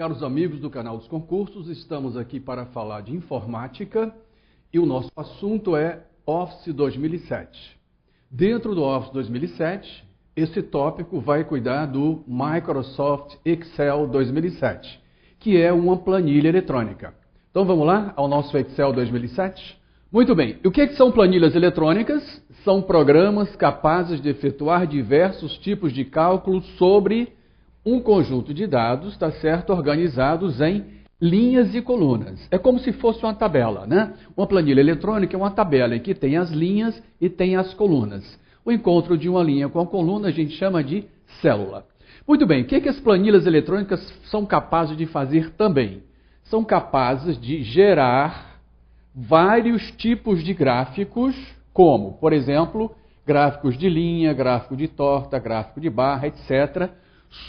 Caros amigos do canal dos concursos, estamos aqui para falar de informática e o nosso assunto é Office 2007. Dentro do Office 2007, esse tópico vai cuidar do Microsoft Excel 2007, que é uma planilha eletrônica. Então vamos lá ao nosso Excel 2007? Muito bem, o que são planilhas eletrônicas? São programas capazes de efetuar diversos tipos de cálculos sobre um conjunto de dados, tá certo, organizados em linhas e colunas. É como se fosse uma tabela, né? Uma planilha eletrônica é uma tabela em que tem as linhas e tem as colunas. O encontro de uma linha com a coluna a gente chama de célula. Muito bem, o que as planilhas eletrônicas são capazes de fazer também? São capazes de gerar vários tipos de gráficos, como, por exemplo, gráficos de linha, gráfico de torta, gráfico de barra, etc.,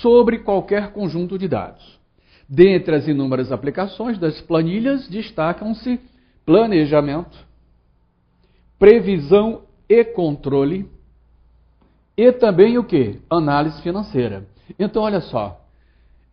sobre qualquer conjunto de dados. Dentre as inúmeras aplicações das planilhas, destacam-se planejamento, previsão e controle, e também o quê? Análise financeira. Então, olha só,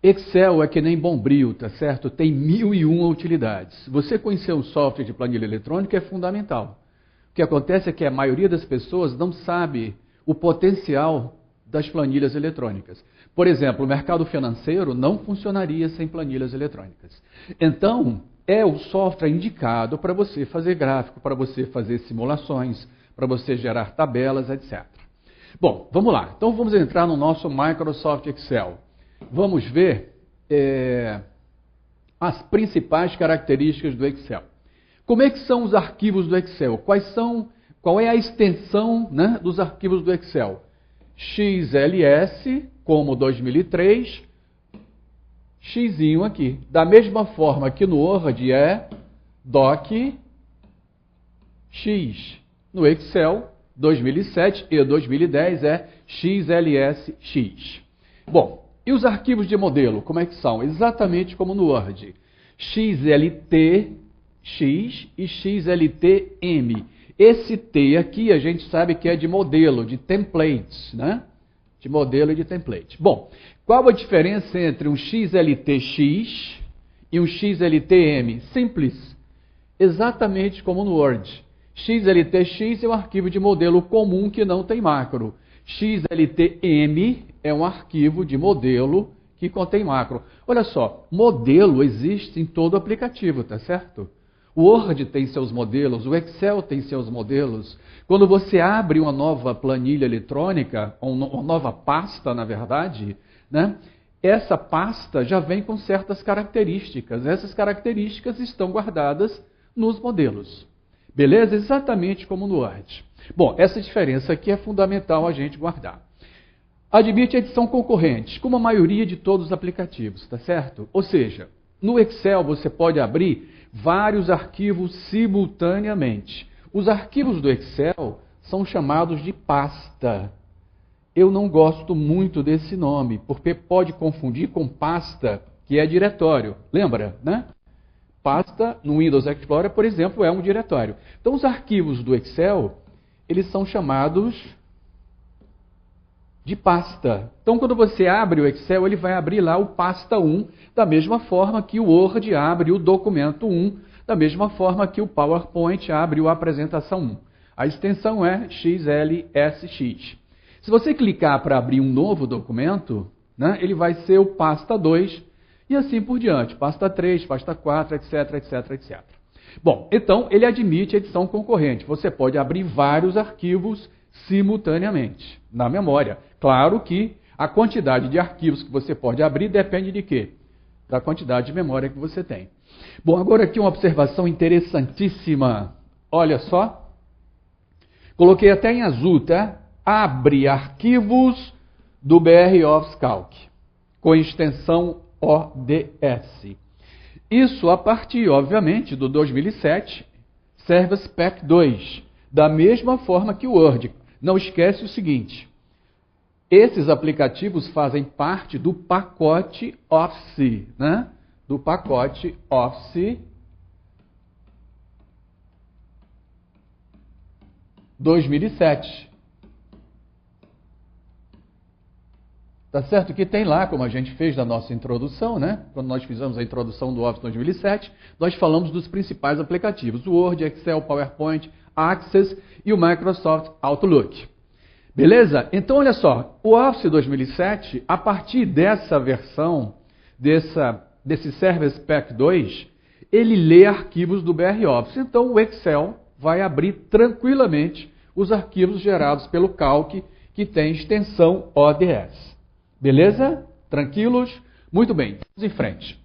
Excel é que nem Bombril, tá certo? Tem 1001 utilidades. Você conhecer um software de planilha eletrônica é fundamental. O que acontece é que a maioria das pessoas não sabe o potencial das planilhas eletrônicas. Por exemplo, o mercado financeiro não funcionaria sem planilhas eletrônicas. Então, é o software indicado para você fazer gráfico, para você fazer simulações, para você gerar tabelas, etc. Bom, vamos lá. Então, vamos entrar no nosso Microsoft Excel. Vamos ver as principais características do Excel. Como é que são os arquivos do Excel? Qual é a extensão, né, dos arquivos do Excel? XLS, como 2003, Xzinho aqui. Da mesma forma que no Word é DOC X. No Excel 2007 e 2010 é XLSX. Bom, e os arquivos de modelo, como é que são? Exatamente como no Word. XLTX e XLTM. Esse T aqui a gente sabe que é de modelo, de templates, né? De modelo e de template. Bom, qual a diferença entre um XLTX e um XLTM? Simples. Exatamente como no Word. XLTX é um arquivo de modelo comum que não tem macro. XLTM é um arquivo de modelo que contém macro. Olha só, modelo existe em todo aplicativo, tá certo? O Word tem seus modelos, o Excel tem seus modelos. Quando você abre uma nova planilha eletrônica, uma nova pasta, na verdade, né, essa pasta já vem com certas características. Essas características estão guardadas nos modelos. Beleza? Exatamente como no Word. Bom, essa diferença aqui é fundamental a gente guardar. Admite a edição concorrente, como a maioria de todos os aplicativos, tá certo? Ou seja, no Excel você pode abrir vários arquivos simultaneamente. Os arquivos do Excel são chamados de pasta. Eu não gosto muito desse nome, porque pode confundir com pasta, que é diretório. Lembra, né? Pasta no Windows Explorer, por exemplo, é um diretório. Então, os arquivos do Excel, eles são chamados de pasta. Então, quando você abre o Excel, ele vai abrir lá o pasta 1, da mesma forma que o Word abre o documento 1, da mesma forma que o PowerPoint abre o apresentação 1. A extensão é XLSX. Se você clicar para abrir um novo documento, né, ele vai ser o pasta 2 e assim por diante. Pasta 3, pasta 4, etc, etc, etc. Bom, então ele admite edição concorrente. Você pode abrir vários arquivos simultaneamente na memória. Claro que a quantidade de arquivos que você pode abrir depende de quê? Da quantidade de memória que você tem. Bom, agora aqui uma observação interessantíssima. Olha só. Coloquei até em azul, tá? Abre arquivos do BR Office Calc com extensão ODS. Isso a partir, obviamente, do 2007 Service Pack 2. Da mesma forma que o Word. Não esquece o seguinte. Esses aplicativos fazem parte do pacote Office, né? Do pacote Office 2007. Tá certo? Que tem lá, como a gente fez na nossa introdução, né? Quando nós fizemos a introdução do Office 2007, nós falamos dos principais aplicativos: o Word, Excel, PowerPoint, Access e o Microsoft Outlook. Beleza? Então, olha só, o Office 2007, a partir dessa versão, desse Service Pack 2, ele lê arquivos do BROffice. Então, o Excel vai abrir tranquilamente os arquivos gerados pelo Calc, que tem extensão ODS. Beleza? Tranquilos? Muito bem, vamos em frente.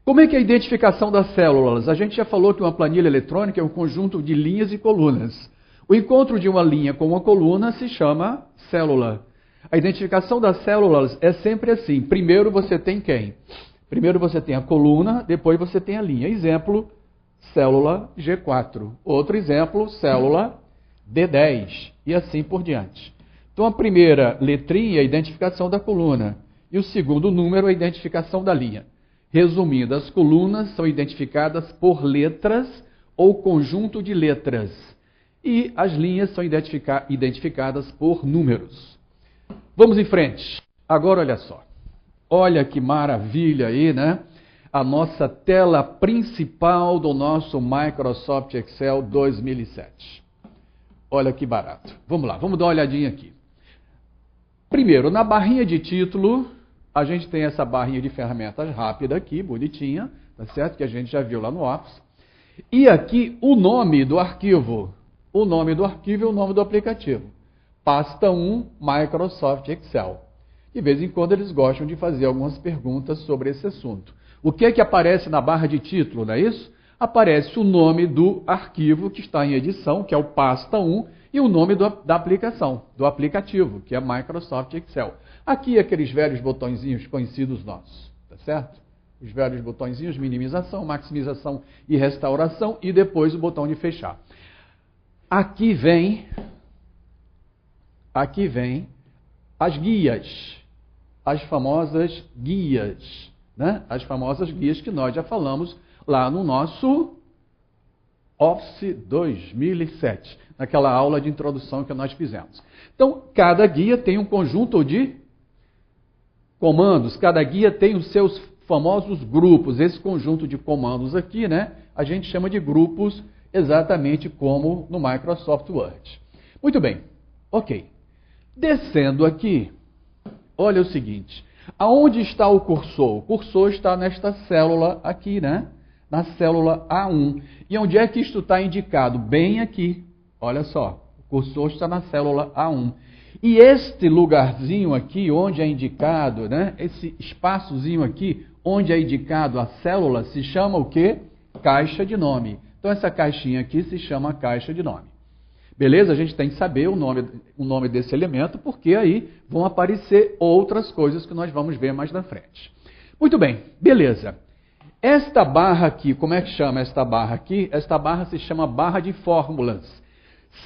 Como é que é a identificação das células? A gente já falou que uma planilha eletrônica é um conjunto de linhas e colunas. O encontro de uma linha com uma coluna se chama célula. A identificação das células é sempre assim. Primeiro você tem quem? Primeiro você tem a coluna, depois você tem a linha. Exemplo, célula G4. Outro exemplo, célula D10. E assim por diante. Então a primeira letrinha é a identificação da coluna. E o segundo número é a identificação da linha. Resumindo, as colunas são identificadas por letras ou conjunto de letras. E as linhas são identificadas por números. Vamos em frente. Agora olha só. Olha que maravilha aí, né? A nossa tela principal do nosso Microsoft Excel 2007. Olha que barato. Vamos lá, vamos dar uma olhadinha aqui. Primeiro, na barrinha de título, a gente tem essa barrinha de ferramentas rápida aqui, bonitinha, tá certo? Que a gente já viu lá no Office. E aqui o nome do arquivo. O nome do arquivo é o nome do aplicativo. Pasta 1, Microsoft Excel. De vez em quando eles gostam de fazer algumas perguntas sobre esse assunto. O que é que aparece na barra de título, não é isso? Aparece o nome do arquivo que está em edição, que é o Pasta 1, e o nome da aplicação, do aplicativo, que é Microsoft Excel. Aqui aqueles velhos botõezinhos conhecidos nossos, tá certo? Os velhos botõezinhos, minimização, maximização e restauração, e depois o botão de fechar. Aqui vem as guias, as famosas guias, né? As famosas guias que nós já falamos lá no nosso Office 2007, naquela aula de introdução que nós fizemos. Então, cada guia tem um conjunto de comandos, cada guia tem os seus famosos grupos. Esse conjunto de comandos aqui, né, a gente chama de grupos, exatamente como no Microsoft Word. Muito bem, ok. Descendo aqui, olha o seguinte, aonde está o cursor? O cursor está nesta célula aqui, né? Na célula A1. E onde é que isto está indicado? Bem aqui. Olha só, o cursor está na célula A1. E este lugarzinho aqui, onde é indicado, né? Esse espaçozinho aqui, onde é indicado a célula, se chama o quê? Caixa de nome. Então essa caixinha aqui se chama caixa de nome. Beleza? A gente tem que saber o nome desse elemento, porque aí vão aparecer outras coisas que nós vamos ver mais na frente. Muito bem, beleza. Esta barra aqui, como é que chama esta barra aqui? Esta barra se chama barra de fórmulas.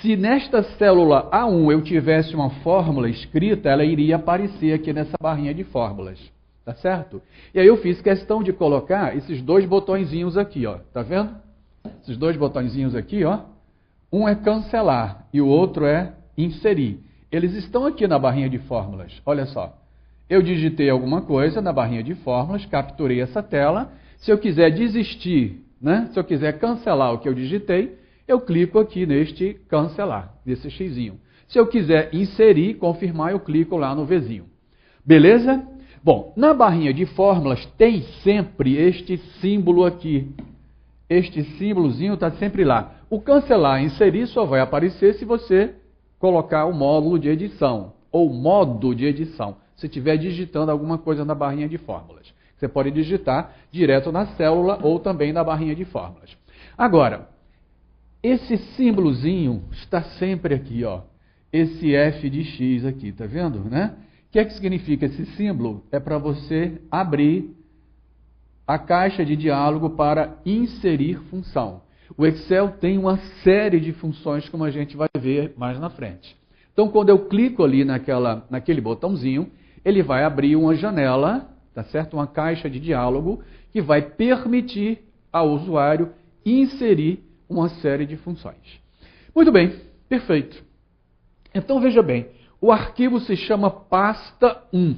Se nesta célula A1 eu tivesse uma fórmula escrita, ela iria aparecer aqui nessa barrinha de fórmulas. Tá certo? E aí eu fiz questão de colocar esses dois botõezinhos aqui, ó. Tá vendo? Esses dois botõezinhos aqui, ó. Um é cancelar e o outro é inserir. Eles estão aqui na barrinha de fórmulas. Olha só. Eu digitei alguma coisa na barrinha de fórmulas, capturei essa tela. Se eu quiser desistir, né? Se eu quiser cancelar o que eu digitei, eu clico aqui neste cancelar, nesse xizinho. Se eu quiser inserir, confirmar, eu clico lá no Vzinho. Beleza? Bom, na barrinha de fórmulas tem sempre este símbolo aqui. Este símbolozinho está sempre lá. O cancelar e inserir só vai aparecer se você colocar o módulo de edição, ou modo de edição, se estiver digitando alguma coisa na barrinha de fórmulas. Você pode digitar direto na célula ou também na barrinha de fórmulas. Agora, esse símbolozinho está sempre aqui, ó. Esse F de X aqui, tá vendo, né? O que é que significa esse símbolo? É para você abrir a caixa de diálogo para inserir função. O Excel tem uma série de funções, como a gente vai ver mais na frente. Então, quando eu clico ali naquele botãozinho, ele vai abrir uma janela, tá certo? Uma caixa de diálogo que vai permitir ao usuário inserir uma série de funções. Muito bem, perfeito. Então, veja bem, o arquivo se chama pasta 1.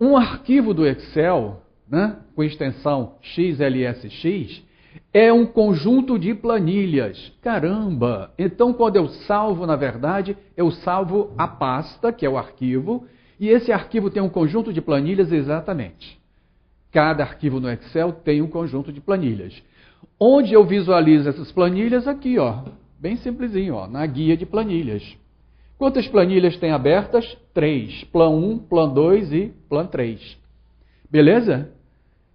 Um arquivo do Excel, né, com extensão XLSX, é um conjunto de planilhas. Caramba! Então, quando eu salvo, na verdade, eu salvo a pasta, que é o arquivo, e esse arquivo tem um conjunto de planilhas exatamente. Cada arquivo no Excel tem um conjunto de planilhas. Onde eu visualizo essas planilhas? Aqui, ó, bem simplesinho, ó, na guia de planilhas. Quantas planilhas tem abertas? 3. Plan 1, Plan 2 e Plan 3. Beleza?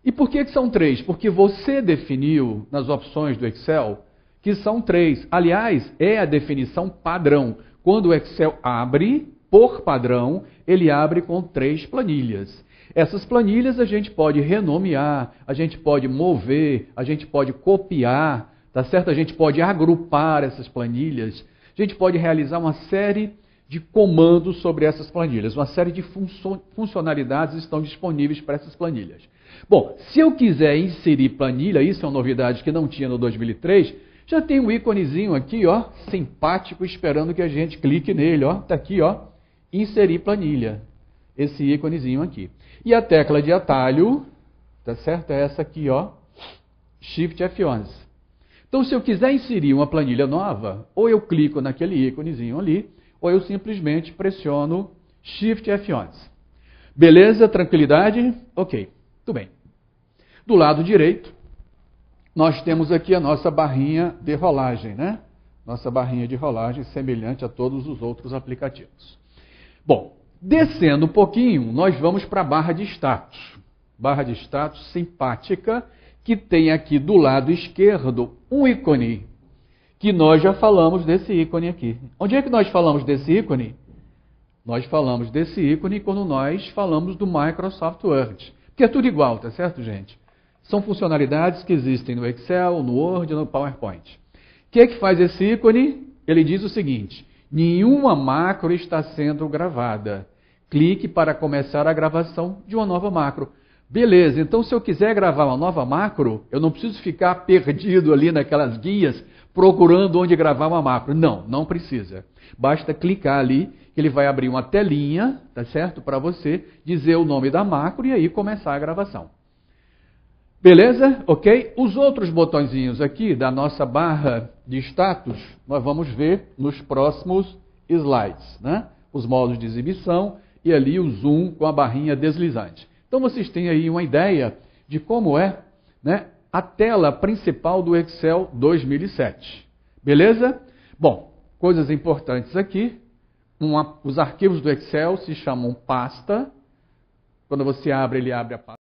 E por que são 3? Porque você definiu nas opções do Excel que são 3. Aliás, é a definição padrão. Quando o Excel abre, por padrão, ele abre com 3 planilhas. Essas planilhas a gente pode renomear, a gente pode mover, a gente pode copiar, tá certo? A gente pode agrupar essas planilhas, a gente pode realizar uma série de comandos sobre essas planilhas, uma série de funcionalidades estão disponíveis para essas planilhas. Bom, se eu quiser inserir planilha, isso é uma novidade que não tinha no 2003, já tem um íconezinho aqui, ó, simpático, esperando que a gente clique nele, ó, tá aqui, ó, inserir planilha, esse íconezinho aqui. E a tecla de atalho, tá certo? É essa aqui, ó, Shift F11. Então, se eu quiser inserir uma planilha nova, ou eu clico naquele íconezinho ali, ou eu simplesmente pressiono Shift F11. Beleza? Tranquilidade? Ok. Tudo bem. Do lado direito, nós temos aqui a nossa barrinha de rolagem, né? Nossa barrinha de rolagem semelhante a todos os outros aplicativos. Bom, descendo um pouquinho, nós vamos para a barra de status. Barra de status simpática, que tem aqui do lado esquerdo um ícone, que nós já falamos desse ícone aqui. Onde é que nós falamos desse ícone? Nós falamos desse ícone quando nós falamos do Microsoft Word. Porque é tudo igual, tá certo, gente? São funcionalidades que existem no Excel, no Word e no PowerPoint. O que é que faz esse ícone? Ele diz o seguinte: nenhuma macro está sendo gravada. Clique para começar a gravação de uma nova macro. Beleza, então se eu quiser gravar uma nova macro, eu não preciso ficar perdido ali naquelas guias procurando onde gravar uma macro. Não, não precisa. Basta clicar ali, que ele vai abrir uma telinha, tá certo? Para você dizer o nome da macro e aí começar a gravação. Beleza? Ok? Os outros botõezinhos aqui da nossa barra de status, nós vamos ver nos próximos slides, né? Os modos de exibição e ali o zoom com a barrinha deslizante. Então vocês têm aí uma ideia de como é, né, a tela principal do Excel 2007. Beleza? Bom, coisas importantes aqui. Os arquivos do Excel se chamam pasta. Quando você abre, ele abre a pasta.